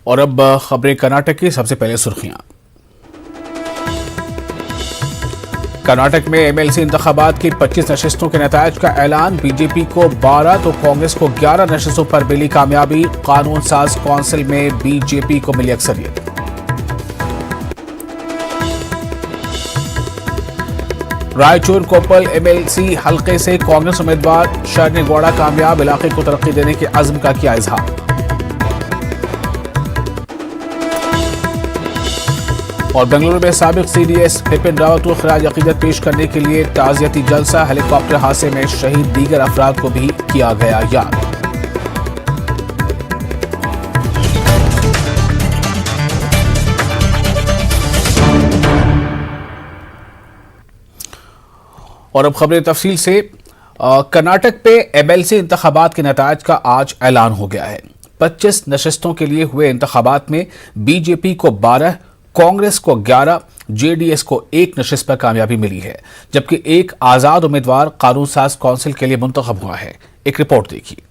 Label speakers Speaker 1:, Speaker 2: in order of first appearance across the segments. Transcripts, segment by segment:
Speaker 1: और अब खबरें कर्नाटक की। सबसे पहले सुर्खियां। कर्नाटक में एमएलसी इंतखाबात की 25 नशिस्तों के नतायज का ऐलान। बीजेपी को 12 तो कांग्रेस को 11 नशिस्तों पर मिली कामयाबी। कानून साज काउंसिल में बीजेपी को मिली अक्सरियत। रायचूर कोपल एमएलसी हल्के से कांग्रेस उम्मीदवार शरण्य गौड़ा कामयाब। इलाके को तरक्की देने के अज़्म का किया इजहार। और बेंगलुरु में साबिक सीडीएस बिपिन रावत को खिराज अकीदत पेश करने के लिए ताज़ियती जलसा। हेलीकॉप्टर हादसे में शहीद दीगर अफराद को भी किया गया याद। और अब खबरें तफसील से। कर्नाटक पे एमएलसी इंतखाबात के नतायज का आज ऐलान हो गया है। 25 नशिस्तों के लिए हुए इंतखाबात में बीजेपी को 12, कांग्रेस को 11, जेडीएस को 1 नशिस्त पर कामयाबी मिली है, जबकि एक आजाद उम्मीदवार कानून साज काउंसिल के लिए मुंतखब हुआ है। एक रिपोर्ट देखिए।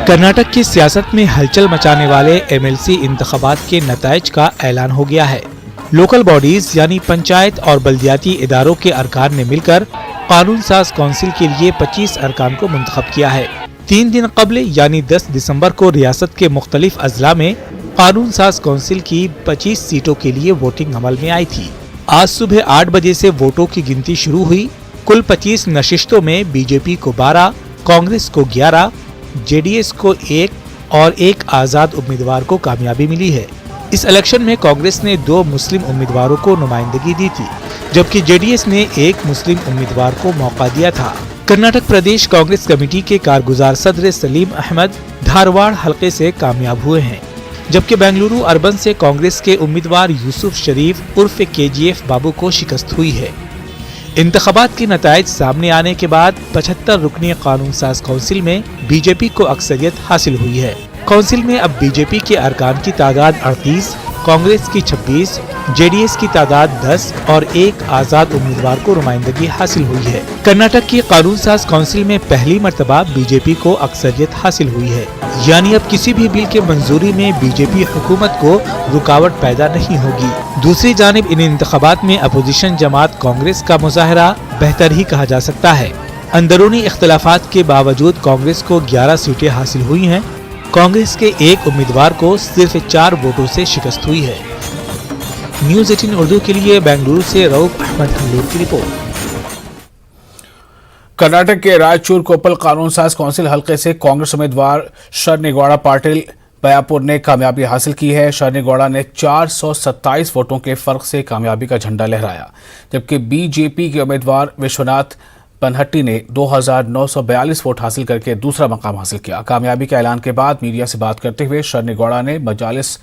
Speaker 2: कर्नाटक की सियासत में हलचल मचाने वाले एमएलसी इंतखाबात के नतायज का ऐलान हो गया है। लोकल बॉडीज यानी पंचायत और बल्दियाती इदारों के अरकान ने मिलकर कानून साज काउंसिल के लिए 25 अरकान को मुंतखब किया है। 3 दिन कबल यानी 10 दिसंबर को रियासत के मुख्तलिफ अजला में कानून साज काउंसिल की 25 सीटों के लिए वोटिंग अमल में आई थी। आज सुबह 8 बजे से वोटों की गिनती शुरू हुई। कुल 25 नशिस्तों में बीजेपी को 12, कांग्रेस को 11, जेडीएस को 1 और एक आजाद उम्मीदवार को कामयाबी मिली है। इस इलेक्शन में कांग्रेस ने 2 मुस्लिम उम्मीदवारों को नुमाइंदगी दी थी, जबकि जेडीएस ने 1 मुस्लिम उम्मीदवार को मौका दिया था। कर्नाटक प्रदेश कांग्रेस कमेटी के कारगुजार सदर सलीम अहमद धारवाड़ हलके से कामयाब हुए हैं, जबकि बेंगलुरु अर्बन से कांग्रेस के उम्मीदवार यूसुफ शरीफ उर्फ केजीएफ बाबू को शिकस्त हुई है। इंतखाबात के नतायज सामने आने के बाद 75 रुकनी कानून साज काउंसिल में बीजेपी को अक्सरियत हासिल हुई है। काउंसिल में अब बीजेपी के अरकान की तादाद 38, कांग्रेस की 26, जेडीएस की तादाद 10 और एक आजाद उम्मीदवार को नुमाइंदगी हासिल हुई है। कर्नाटक की कानून साज काउंसिल में पहली मर्तबा बीजेपी को अक्सरियत हासिल हुई है, यानी अब किसी भी बिल के मंजूरी में बीजेपी हुकूमत को रुकावट पैदा नहीं होगी। दूसरी जानिब इन इंतखाबात में अपोजिशन जमात कांग्रेस का मुजाहरा बेहतर ही कहा जा सकता है। अंदरूनी इख्तलाफात के बावजूद कांग्रेस को 11 सीटें हासिल हुई हैं। कांग्रेस के एक उम्मीदवार को सिर्फ 4 वोटों से शिकस्त हुई है। न्यूज़ 18 उर्दू के लिए बेंगलुरु से रऊफ अहमद हल्लूर की रिपोर्ट।
Speaker 1: कर्नाटक के रायचूर कोपल कानून साज काउंसिल हल्के से कांग्रेस उम्मीदवार शरण्य गौड़ा पाटिल बयापुर ने कामयाबी हासिल की है। शरण्य गौड़ा ने 427 वोटों के फर्क से कामयाबी का झंडा लहराया, जबकि बीजेपी के उम्मीदवार विश्वनाथ पनहट्टी ने 2942 वोट हासिल करके दूसरा मकाम हासिल किया। कामयाबी के ऐलान के बाद मीडिया से बात करते हुए शरण्य गौड़ा ने मजालिस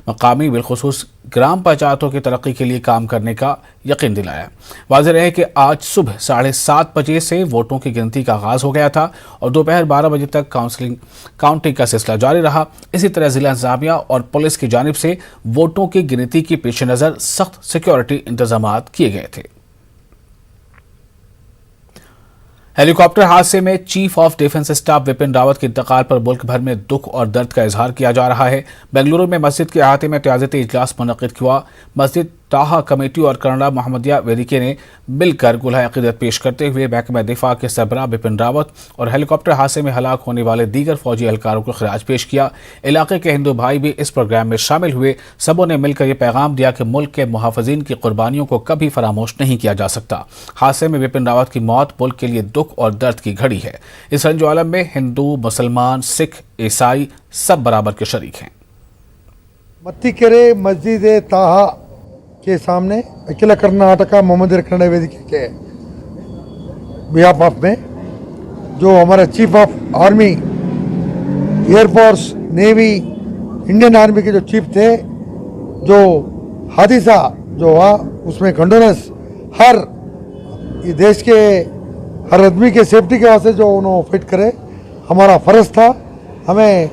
Speaker 1: मकामी बिलखुसूस ग्राम पंचायतों की तरक्की के लिए काम करने का यकीन दिलाया। वाज़ेह है कि आज सुबह 7:30 बजे से वोटों की गिनती का आगाज हो गया था और दोपहर 12 बजे तक काउंटिंग का सिलसिला जारी रहा। इसी तरह जिला इंतजामिया और पुलिस की जानिब से वोटों की गिनती के पेश नज़र सख्त सिक्योरिटी इंतजाम किए गए थे। हेलीकॉप्टर हादसे में chief of defence staff Bipin Rawat के इंतकाल पर मुल्क भर में दुख और दर्द का इजहार किया जा रहा है। बेंगलुरु में मस्जिद के अहाते में ताज़ियती इजलास मुनक़िद हुआ। मस्जिद ताहा कमेटी और कनाडा मोहम्मदिया वेदिके ने मिलकर गुलह अक़ीदत पेश करते हुए महकमा दिफा के सरबराह बिपिन रावत और हेलीकॉप्टर हादसे में हलाक होने वाले दीगर फौजी एहलकारों को खिराज पेश किया। इलाके के हिंदू भाई भी इस प्रोग्राम में शामिल हुए। सबों ने मिलकर ये पैगाम दिया कि मुल्क के मुहाफ़िज़ीन की कुर्बानियों को कभी फरामोश नहीं किया जा सकता। हादसे में बिपिन रावत की मौत मुल्क के लिए दुख और दर्द की घड़ी है। इस रंजो आलम में हिंदू, मुसलमान, सिख, ईसाई सब बराबर के शरीक हैं।
Speaker 3: मत्तीकेरे मस्जिद ताहा के सामने अखिल कर्नाटका मोहम्मदिया कन्नड़ वेदिके के बिहाफ ऑफ में जो हमारा chief of army, air force, navy, Indian army के जो चीफ थे, जो हादिसा जो हुआ उसमें कंडोनेंस हर ये देश के हर आदमी के सेफ्टी के वास्ते जो उन्होंने फिट करे हमारा फ़र्ज़ था। हमें